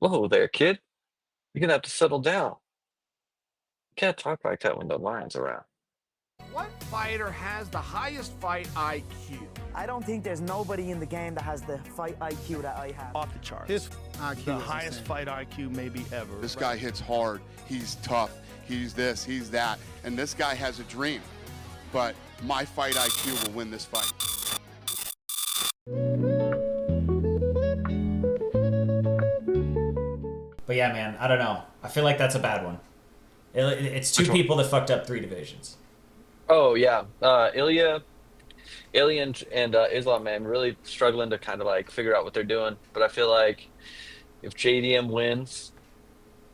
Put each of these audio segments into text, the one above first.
Whoa there, kid. You're gonna have to settle down. You can't talk like that when the lion's around. What fighter has the highest fight IQ? I don't think there's nobody in the game that has the fight IQ that I have. Off the charts. His IQ the is highest insane. fight IQ maybe ever. This guy hits hard. He's tough. He's this, he's that. And this guy has a dream. But my fight IQ will win this fight. But yeah, man, I don't know. I feel like that's a bad one. It's two people that fucked up 3 divisions. Oh yeah, Ilia and Islam, man, really struggling to kind of like figure out what they're doing. But I feel like if JDM wins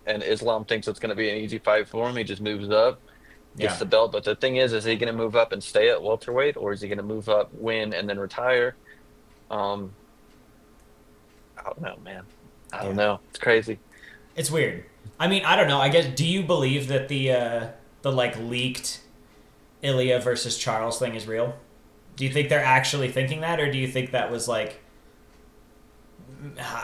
and Islam thinks it's going to be an easy fight for him, he just moves up, gets Yeah. the belt. But the thing is he going to move up and stay at welterweight, or is he going to move up, win, and then retire? Um, I don't know, man. I don't know. It's crazy. It's weird. I mean, I don't know. I guess, do you believe that the like leaked Ilia versus Charles thing is real? Do you think they're actually thinking that, or do you think that was like,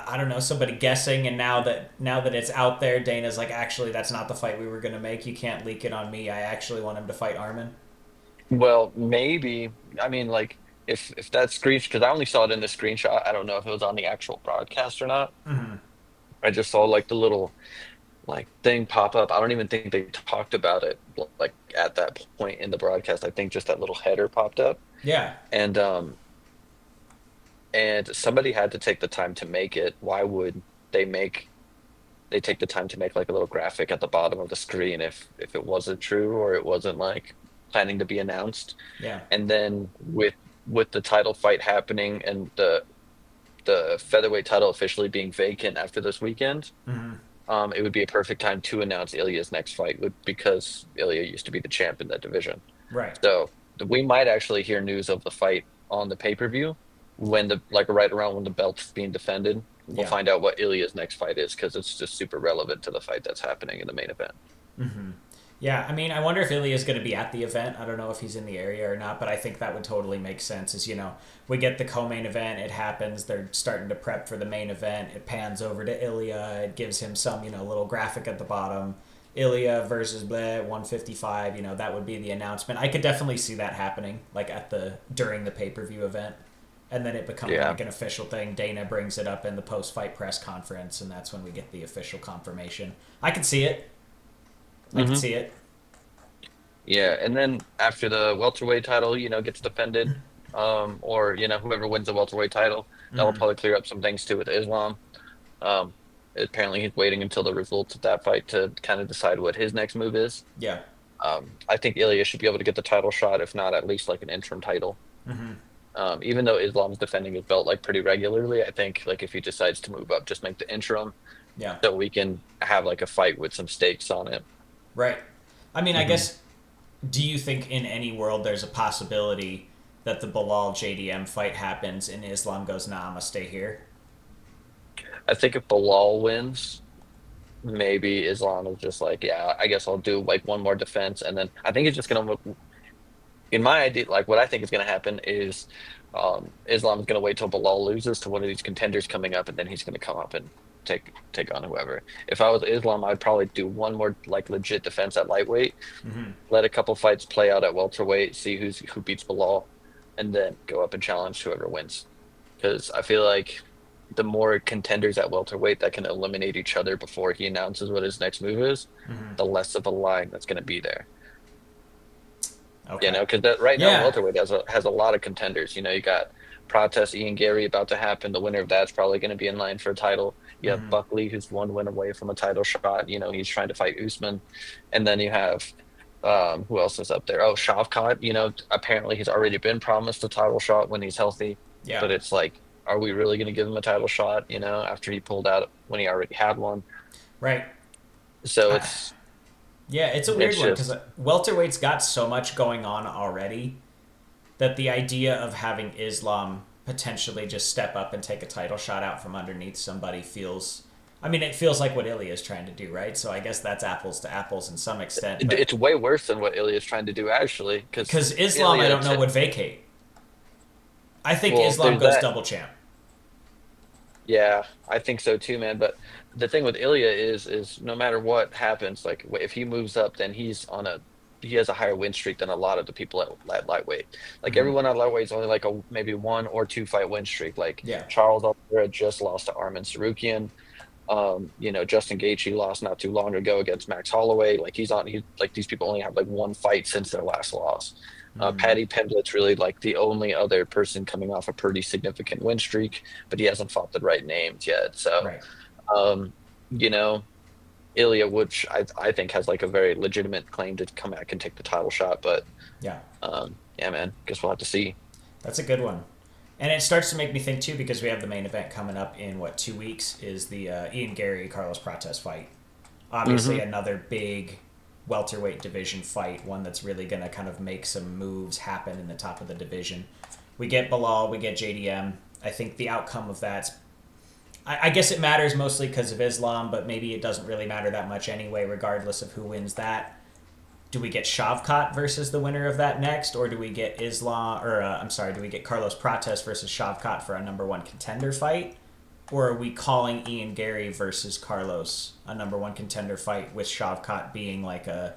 I don't know, somebody guessing, and now that it's out there, Dana's like, actually, that's not the fight we were gonna make. You can't leak it on me. I actually want him to fight Armin. Well, maybe. I mean, like, if that screenshot, because I only saw it in the screenshot. I don't know if it was on the actual broadcast or not. Mm-hmm. I just saw like the little like thing pop up. I don't even think they talked about it like at that point in the broadcast. I think just that little header popped up, Yeah. and somebody had to take the time to make it. Why would they take the time to make like a little graphic at the bottom of the screen if it wasn't true, or it wasn't like planning to be announced? Yeah. And then with the title fight happening and the featherweight title officially being vacant after this weekend, Mm-hmm. it would be a perfect time to announce Ilya's next fight, because Ilia used to be the champ in that division. Right. So we might actually hear news of the fight on the pay-per-view when right around when the belt's being defended. We'll Yeah. find out what Ilya's next fight is, because it's just super relevant to the fight that's happening in the main event. Mm-hmm. Yeah, I mean, I wonder if Ilya's going to be at the event. I don't know if he's in the area or not, but I think that would totally make sense. We get the co-main event, it happens, they're starting to prep for the main event, it pans over to Ilia, it gives him some, little graphic at the bottom. Ilia versus Bleh, 155, that would be the announcement. I could definitely see that happening, like during the pay-per-view event. And then it becomes Yeah. like an official thing. Dana brings it up in the post-fight press conference, and that's when we get the official confirmation. I could see it. I can see it. Yeah, and then after the welterweight title, gets defended, or whoever wins the welterweight title, that will probably clear up some things too with Islam. Apparently, he's waiting until the results of that fight to kind of decide what his next move is. Yeah. I think Ilya should be able to get the title shot, if not at least like an interim title. Even though Islam's defending his belt like pretty regularly, I think like if he decides to move up, just make the interim, Yeah. so we can have like a fight with some stakes on it. Right. I mean, I guess, do you think in any world there's a possibility that the Bilal JDM fight happens and Islam goes, nah, I'm going to stay here? I think if Bilal wins, maybe Islam is just like, yeah, I guess I'll do like one more defense, and then I think it's just gonna. In my idea, like what I think is gonna happen is, Islam is gonna wait till Bilal loses to one of these contenders coming up, and then he's gonna come up and take on whoever. If I was Islam, I'd probably do one more like legit defense at lightweight, let a couple fights play out at welterweight, see who beats Bilal, and then go up and challenge whoever wins. Because I feel like the more contenders at welterweight that can eliminate each other before he announces what his next move is, the less of a line that's going to be there. Okay. Because right now Yeah. welterweight has a lot of contenders. You got Protest Ian Gary about to happen. The winner of that's probably going to be in line for a title. You have Buckley, who's one win away from a title shot. He's trying to fight Usman. And then you have, who else is up there? Oh, Shavkat. Apparently he's already been promised a title shot when he's healthy. Yeah. But it's like, are we really going to give him a title shot, after he pulled out when he already had one? Right. So it's... Yeah, it's a weird It's one just- because welterweight's got so much going on already that the idea of having Islam potentially just step up and take a title shot out from underneath somebody feels... I mean, it feels like what Ilia is trying to do, right? So I guess that's apples to apples in some extent. But It's way worse than what Ilia is trying to do, actually. because Islam, I don't know, would vacate. I think Well, Islam there's goes that. double champ. Yeah, I think so too, man. But the thing with Ilya is no matter what happens, like if he moves up, then he has a higher win streak than a lot of the people at lightweight. Like Hmm. everyone at lightweight is only like a maybe 1 or 2 fight win streak. Like Yeah. Charles Oliveira just lost to Arman Sarukian. Justin Gaethje lost not too long ago against Max Holloway. Like he's like these people only have like one fight since their last loss. Mm. Paddy Pimblett's really like the only other person coming off a pretty significant win streak, but he hasn't fought the right names yet. So, Right. um, you know, Ilya, which I think has like a very legitimate claim to come back and take the title shot, but Yeah. yeah, man, guess we'll have to see. That's a good one. And it starts to make me think too, because we have the main event coming up in what, 2 weeks, is the Ian Gary Carlos Prates fight. Obviously, Hmm. another big welterweight division fight, one that's really going to kind of make some moves happen in the top of the division. We get Bilal, we get JDM. I think the outcome of that's, I guess it matters mostly because of Islam, but maybe it doesn't really matter that much anyway, regardless of who wins that. Do we get Shavkat versus the winner of that next, or do we get do we get Carlos Prates versus Shavkat for a number one contender fight, or are we calling Ian Gary versus Carlos a number one contender fight with Shavkat being like a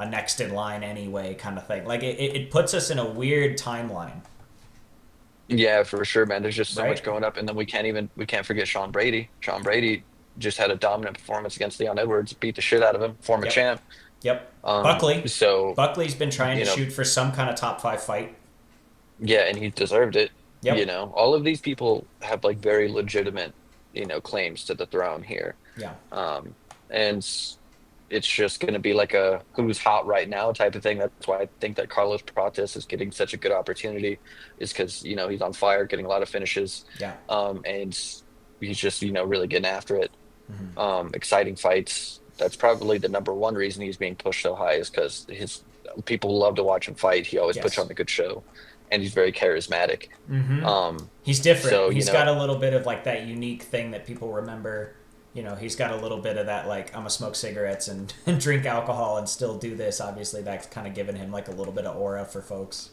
next in line anyway kind of thing? Like it puts us in a weird timeline, Yeah, for sure, man. There's just so much right? going up, and then we can't forget Sean Brady. Sean Brady just had a dominant performance against Leon Edwards, beat the shit out of him, former Yep, champ. yep. Um, Buckley, so Buckley's been trying to you know, shoot for some kind of top five fight. yeah, and he deserved it. Yep. All of these people have like very legitimate, claims to the throne here. Yeah. And it's just going to be like a who's hot right now type of thing. That's why I think that Carlos Prates is getting such a good opportunity, is because he's on fire, getting a lot of finishes, Yeah. and he's just really getting after it. Hmm. Exciting fights. That's probably the number one reason he's being pushed so high, is because his people love to watch him fight. He always puts Yes. on a good show, and he's very charismatic. Hmm. Um, He's different. so He's got a little bit of like that unique thing that people remember. He's got a little bit of that, like, I'm gonna smoke cigarettes and, and drink alcohol and still do this. Obviously, that's kind of given him like a little bit of aura for folks.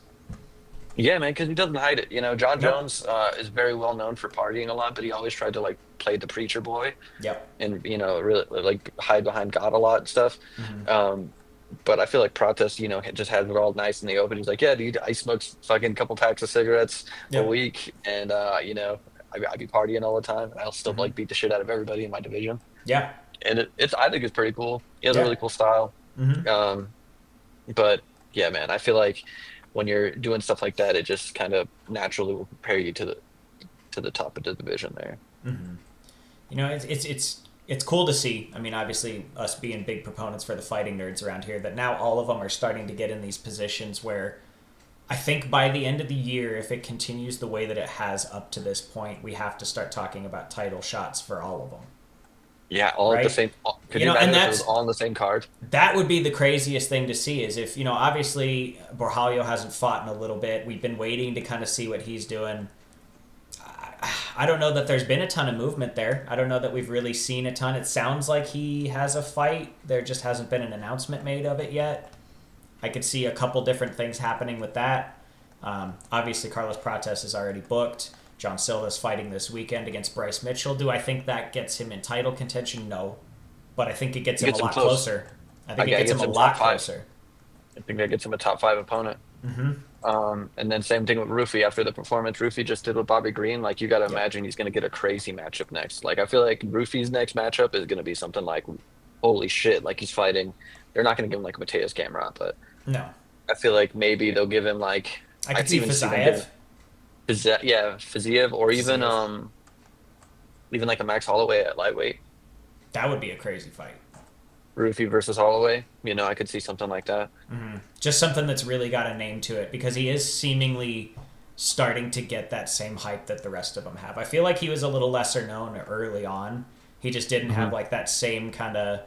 Yeah, man, because he doesn't hide it. Jon Nope. Jones is very well known for partying a lot, but he always tried to like play the preacher boy Yep. and really like hide behind God a lot and stuff. Hmm. Um, but I feel like Prates, just has it all nice in the open. He's like, yeah, dude, I smoke fucking couple packs of cigarettes a Yep. week, and I be partying all the time, and I'll still Hmm. like beat the shit out of everybody in my division. Yeah. And it's I think it's pretty cool. He has a Yeah. really cool style. Hmm. Um, but yeah, man, I feel like when you're doing stuff like that, it just kind of naturally will prepare you to the top of the division there. Hmm. It's cool to see. I mean, obviously, us being big proponents for the fighting nerds around here, that now all of them are starting to get in these positions where I think by the end of the year, if it continues the way that it has up to this point, we have to start talking about title shots for all of them, Yeah, all at the right? same. Could you And imagine if it was all on the same card? that would be the craziest thing to see. Is if obviously Borjalho hasn't fought in a little bit. We've been waiting to kind of see what he's doing. I don't know that there's been a ton of movement there. I don't know that we've really seen a ton. It sounds like he has a fight. There just hasn't been an announcement made of it yet. I could see a couple different things happening with that. Obviously, Carlos Prates is already booked. John Silva's fighting this weekend against Bryce Mitchell. Do I think that gets him in title contention? No. But I think it gets It him a gets him lot close. closer. I think Like, it yeah, it gets him gets a him lot top five. closer. I think that gets him a top five opponent. Hmm. And then same thing with Ruffy after the performance Ruffy just did with Bobby Green. Like you got to Yep. imagine he's going to get a crazy matchup next. Like I feel like Ruffy's next matchup is going to be something like, holy shit! Like he's fighting. They're not going to give him like Mateus Gamrot, but No. I feel like maybe they'll give him like I I could could see even see them giving Fazayev. Fiziev, or Fiziev. even like a Max Holloway at lightweight. That would be a crazy fight. Ruffy versus Holloway. I could see something like that. Just something that's really got a name to it, because he is seemingly starting to get that same hype that the rest of them have. I feel like he was a little lesser known early on. He just didn't have like that same kind of,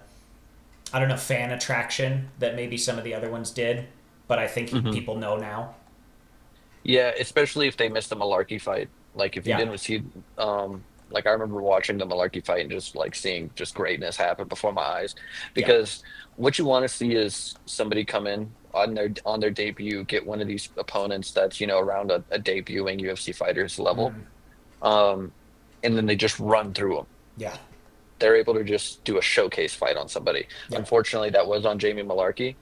I don't know, fan attraction that maybe some of the other ones did. But I think Hmm. people know now. Yeah, especially if they missed the Malarkey fight. Like if you Yeah. didn't see, like I remember watching the Malarkey fight and just like seeing just greatness happen before my eyes. Yeah. Because what you want to see is somebody come in on their debut, get one of these opponents that's around a debuting UFC fighter's level, Mhm. um, and then they just run through them. Yeah. they're able to just do a showcase fight on somebody. Yeah. Unfortunately, that was on Jamie Malarkey.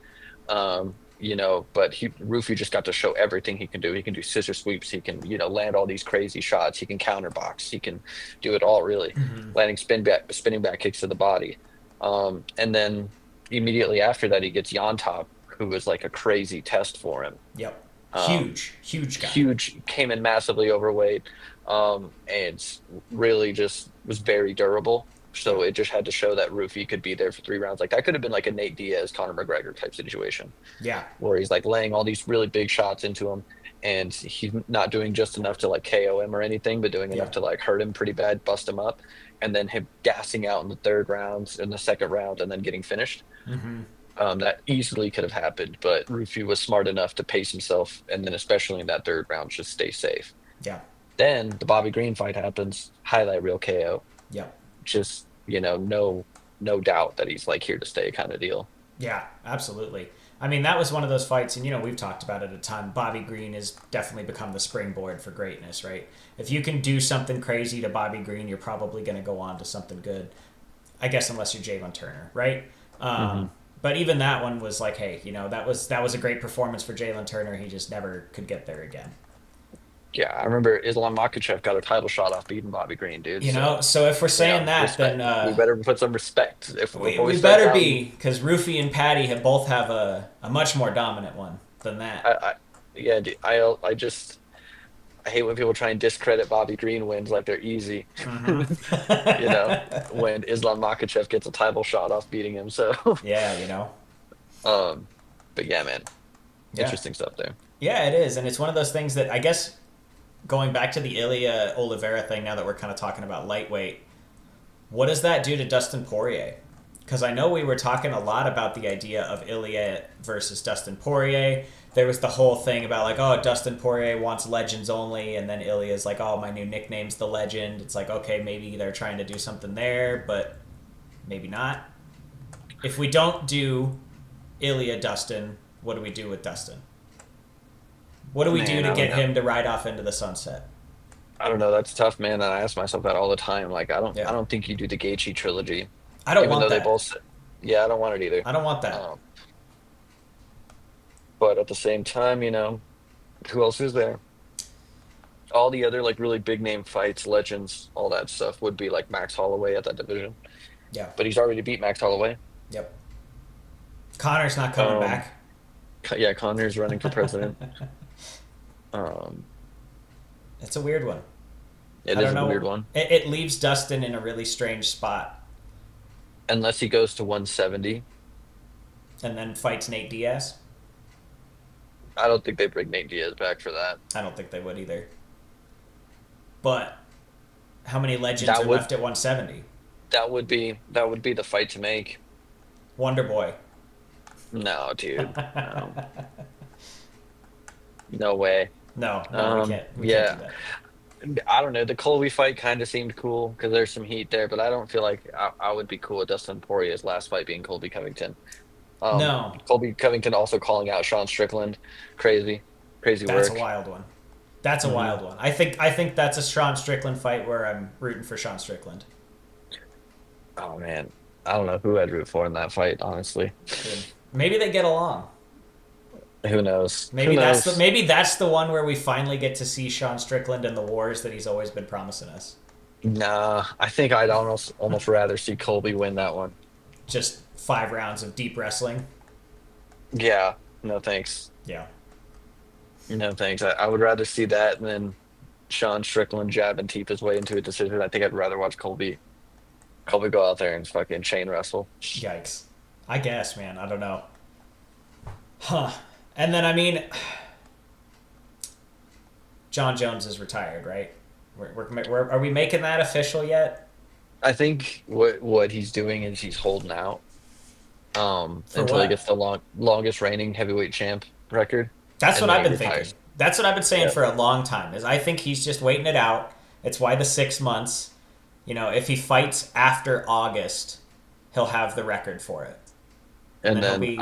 But Rufi just got to show everything he can do. He can do scissor sweeps. He can, land all these crazy shots. He can counterbox. He can do it all really, landing spinning back kicks to the body. And then immediately after that, he gets Yontop, who was like a crazy test for him. Yep. Um, Huge guy. Huge, came in massively overweight, and really just was very durable. So it just had to show that Rufi could be there for 3 rounds. Like that could have been like a Nate Diaz, Conor McGregor type situation Yeah. where he's like laying all these really big shots into him, and he's not doing just enough to like KO him or anything, but doing enough to like hurt him pretty bad, bust him up, and then him gassing out in the third round, in the second round, and then getting finished. That easily could have happened, but Rufi was smart enough to pace himself, and then especially in that third round, just stay safe. Yeah. Then the Bobby Green fight happens, highlight reel KO. Yep. Just no doubt that he's like here to stay kind of deal. Yeah, absolutely. I mean, that was one of those fights, and we've talked about it a ton. Bobby Green has definitely become the springboard for greatness, right? If you can do something crazy to Bobby Green, you're probably going to go on to something good. I guess unless you're Jalen Turner, right? But even that one was like, hey, that was a great performance for Jalen Turner. He just never could get there again. Yeah, I remember Islam Makhachev got a title shot off beating Bobby Green, dude. So if we're saying that, respect. then we better put some respect. We better be, because Rufi and Patty both have a much more dominant one than that. Yeah, dude, I hate when people try and discredit Bobby Green wins like they're easy. When Islam Makhachev gets a title shot off beating him. So yeah. But yeah, man, interesting stuff there. Yeah, it is, and it's one of those things that I guess. Going back to the Ilia Oliveira thing, now that we're kind of talking about lightweight, what does that do to Dustin Poirier? Because I know we were talking a lot about the idea of Ilia versus Dustin Poirier. There was the whole thing about like, oh, Dustin Poirier wants legends only, and then Ilia's like, oh, my new nickname's the Legend. It's like, okay, maybe they're trying to do something there, but maybe not. If we don't do Ilia Dustin, what do we do with Dustin? What do we do to get him to ride off into the sunset? I don't know. That's tough, man. And I ask myself that all the time. Like, I don't think you do the Gaethje trilogy. I don't even want though that. they both. Yeah, I don't want it either. I don't want that. But at the same time, who else is there? All the other like really big name fights, legends, all that stuff would be like Max Holloway at that division. Yeah. But he's already beat Max Holloway. Yep. Connor's not coming back. Yeah, Connor's running for president. It's a weird one. It is a weird one. It leaves Dustin in a really strange spot. Unless he goes to 170. And then fights Nate Diaz. I don't think they bring Nate Diaz back for that. I don't think they would either. But how many legends are left at 170? That would be the fight to make. Wonder Boy. No, dude. No, no way. No, we can't. We can't do that. I don't know. The Colby fight kind of seemed cool because there's some heat there, but I don't feel like I would be cool with Dustin Poirier's last fight being Colby Covington. No. Colby Covington also calling out Sean Strickland. Crazy work. That's a wild one. That's a wild one. I think that's a Sean Strickland fight where I'm rooting for Sean Strickland. Oh man, I don't know who I'd root for in that fight, honestly. Maybe they get along. Who knows? Maybe that's the one where we finally get to see Sean Strickland and the wars that he's always been promising us. Nah, I think I'd almost rather see Colby win that one. Just 5 rounds of deep wrestling. Yeah, no thanks. Yeah. No thanks. I would rather see that than Sean Strickland jab and teep his way into a decision. I think I'd rather watch Colby go out there and fucking chain wrestle. Yikes. I guess, man. I don't know. Huh. And then, I mean, Jon Jones is retired, right? Are we making that official yet? I think what he's doing is he's holding out until he gets the longest reigning heavyweight champ record. That's what I've been thinking. That's what I've been saying for a long time. Is I think he's just waiting it out. It's why the 6 months. If he fights after August, he'll have the record for it. And then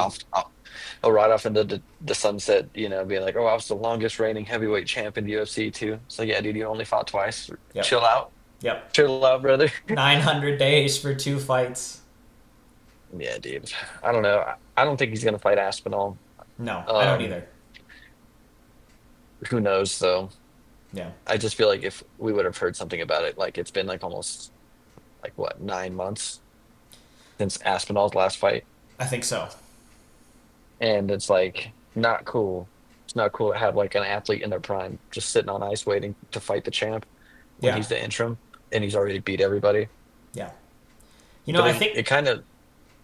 I'll ride off into the sunset, being like, oh, I was the longest reigning heavyweight champ in the UFC too. So yeah, dude, you only fought twice. Yep. Chill out. Yep. Chill out, brother. 900 days for 2 fights. Yeah, dude. I don't know. I don't think he's gonna fight Aspinall. No, I don't Um, either. who knows though? Yeah. I just feel like if we would have heard something about it, like it's been like almost like what, 9 months since Aspinall's last fight, I think so. and it's like not cool. It's not cool to have like an athlete in their prime just sitting on ice waiting to fight the champ when Yeah. he's the interim and he's already beat everybody. Yeah. You know, But I it think kind of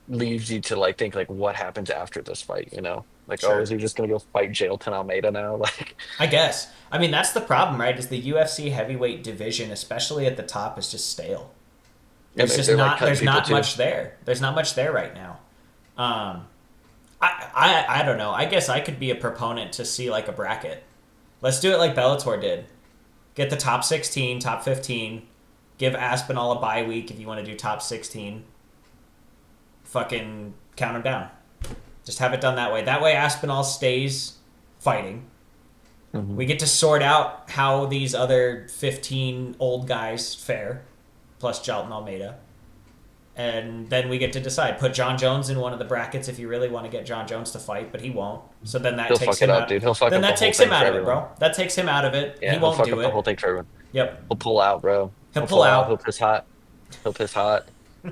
leaves you to like think like what happens after this fight, you know? Like, oh, is sure. he just gonna go fight Jailton Almeida now? Like, I guess. I mean, that's the problem, right? Is the UFC heavyweight division, especially at the top, is just stale. and There's just they're like not cutting there's people not too. much there. There's not much there right now. Um, I don't know. I guess I could be a proponent to see like a bracket. Let's do it like Bellator did. Get the top 16, top 15. Give Aspinall a bye week if you want to do top 16. Fucking count them down. Just have it done that way. That way Aspinall stays fighting. Mhm. We get to sort out how these other 15 old guys fare, plus Jalton Almeida. And then we get to decide. Put Jon Jones in one of the brackets if you really want to get Jon Jones to fight, but he won't. So then that He'll takes fuck it him up, out. dude. He'll fuck Then up the that whole takes him thing out for of it, everyone. bro. That takes him out of it. He Yeah, he'll won't fuck do up the whole it. thing for everyone. Yep. He'll pull out, bro. He'll He'll pull pull out. He'll out. piss hot. He'll piss hot. So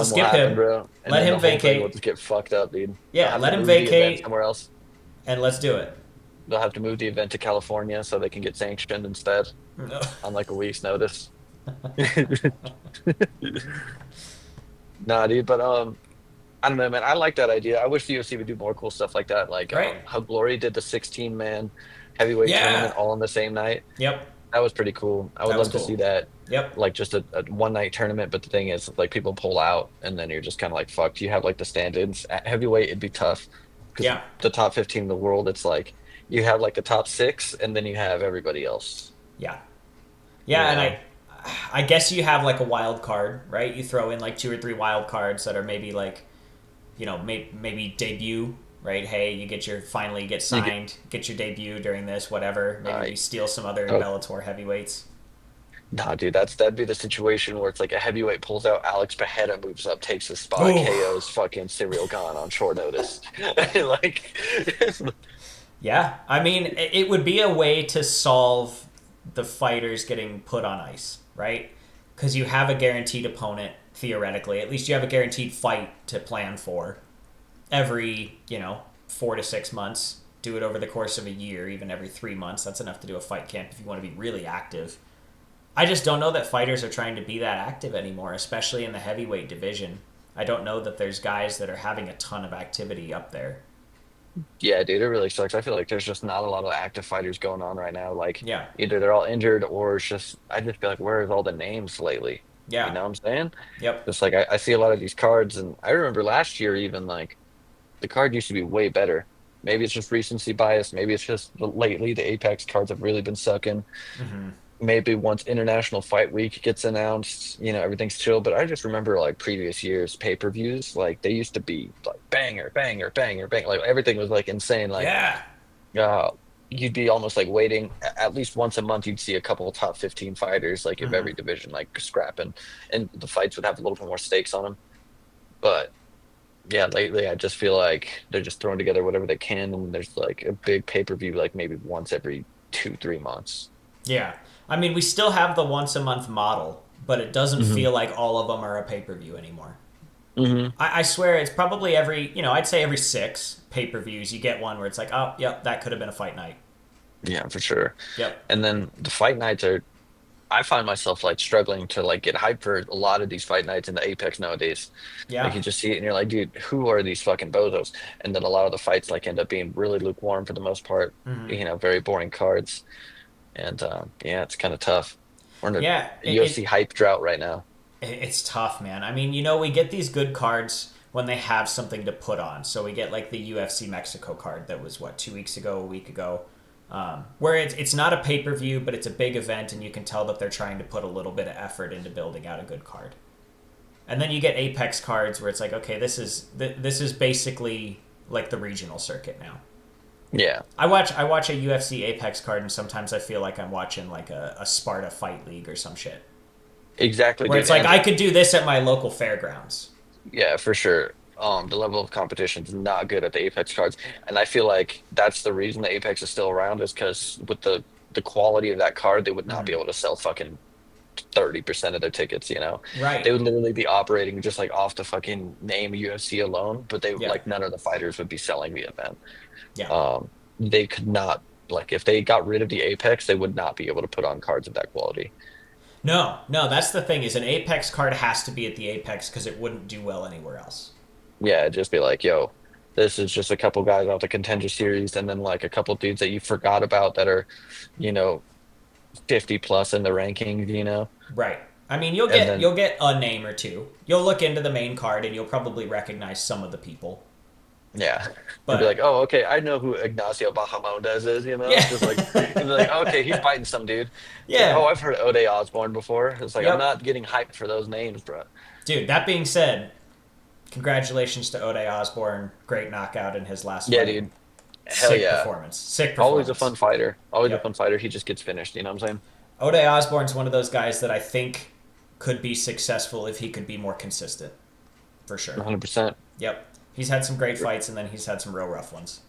Something will skip happen, him. bro. And Let then him the whole thing will vacate. just get fucked up, dude. They'll Yeah, have to let him move the event vacate, somewhere else. and let's do it. They'll have to move the event to California so they can get sanctioned instead on like a week's notice. Nah, dude, but I don't know, man. I like that idea. I wish the UFC would do more cool stuff like that. Like Right? how Glory did the 16-man heavyweight tournament Yeah. all on the same night. Yep. That was pretty cool. I would That was love to see cool. that, Yep. like just a one night tournament. But the thing is, like people pull out, and then you're just kind of like fucked. You have like the stand-ins at heavyweight. It'd be tough because Yeah. the top 15 in the world. It's like you have like the top six, and then you have everybody else. Yeah. You Yeah, and know? I guess you have like a wild card, right? You throw in like 2 or 3 wild cards that are maybe like, maybe debut, right? Hey, you get your finally get You get, signed, get your debut during this, whatever. Maybe uh, we steal some other oh, Bellator heavyweights. nah, dude, that'd be the situation where it's like a heavyweight pulls out, Alex Pereira moves up, takes his spot, Ooh. KO's fucking Cyril Gane on short notice. Like, Yeah, I mean, it would be a way to solve the fighters getting put on ice, right? Because you have a guaranteed opponent, theoretically. At least you have a guaranteed fight to plan for every, 4 to 6 months. Do it over the course of a year, even every 3 months. That's enough to do a fight camp if you want to be really active. I just don't know that fighters are trying to be that active anymore, especially in the heavyweight division. I don't know that there's guys that are having a ton of activity up there. yeah, dude, it really sucks. I feel like there's just not a lot of active fighters going on right now. Like, Yeah, either they're all injured or it's just, I just feel like, where is all the names lately? You yeah, know what I'm saying? yep, Just like, I see a lot of these cards, and I remember last year, even like, the card used to be way better. Maybe it's just recency bias. Maybe it's just lately the Apex cards have really been sucking. hmm Maybe once International Fight Week gets announced, everything's chill. But I just remember like previous years pay-per-views, like they used to be like banger, banger, banger, bang. Like everything was like insane. Like yeah, uh, you'd be almost like waiting at least once a month. You'd see a couple of top 15 fighters like of hmm every division like scrapping, and the fights would have a little bit more stakes on them. But yeah, lately I just feel like they're just throwing together whatever they can, and there's like a big pay-per-view like maybe once every 2, 3 months. yeah. I mean, we still have the once a month model, but it doesn't Hmm. feel like all of them are a pay per view anymore. Hmm. I swear it's probably I'd say every 6 pay-per-views you get one where it's like, oh, yep, that could have been a fight night. Yeah, for sure. Yep. And then the fight nights are, I find myself like struggling to like get hyped for a lot of these fight nights in the Apex nowadays. Like Yeah. you just see it and you're like, dude, who are these fucking bozos? And then a lot of the fights like end up being really lukewarm for the most part, hmm very boring cards. And yeah, it's kind of tough. We're in a Yeah. UFC hype drought right now. It's tough, man. I mean, we get these good cards when they have something to put on. So we get like the UFC Mexico card that was, what, 2 weeks ago, a week ago, where it's not a pay per view, but it's a big event, and you can tell that they're trying to put a little bit of effort into building out a good card. And then you get Apex cards where it's like, okay, this is basically like the regional circuit now. Yeah. I watch a UFC Apex card, and sometimes I feel like I'm watching like a Sparta Fight League or some shit. Exactly, Where dude. it's like And I could do this at my local fairgrounds. yeah, for sure. The level of competition is not good at the Apex cards, and I feel like that's the reason the Apex is still around is because with the quality of that card, they would not be able to sell fucking 30% of their tickets. Right. They would literally be operating just like off the fucking name UFC alone, but they Yeah. like none of the fighters would be selling the event. Yeah. They could not like if they got rid of the Apex, they would not be able to put on cards of that quality. No, no, that's the thing is an Apex card has to be at the Apex because it wouldn't do well anywhere else. Yeah, it'd just be like, yo, this is just a couple guys out the contender series, and then like a couple dudes that you forgot about that are, you know, 50 plus in the rankings. Right. I mean, And then you'll get a name or two. You'll look into the main card and you'll probably recognize some of the people. yeah, you'd be like, But oh, okay, I know who Ignacio Bahamondes is. yeah, Just like, and be like, okay, he's fighting some dude. It's like, oh, yeah, I've heard Ode Osborne before. It's like I'm yep, not getting hyped for those names, bro. dude. That being said, congratulations to Ode Osborne. Great knockout in his last Yeah, fight. dude. Hell Sick yeah. performance. Sick Always a performance. fun fighter. Always a fun Yep. fighter. He just gets finished. You know what I'm saying? Ode Osborne's one of those guys that I think could be successful if he could be more consistent. For sure. 100%. Yep. He's had some great fights and then he's had some real rough ones.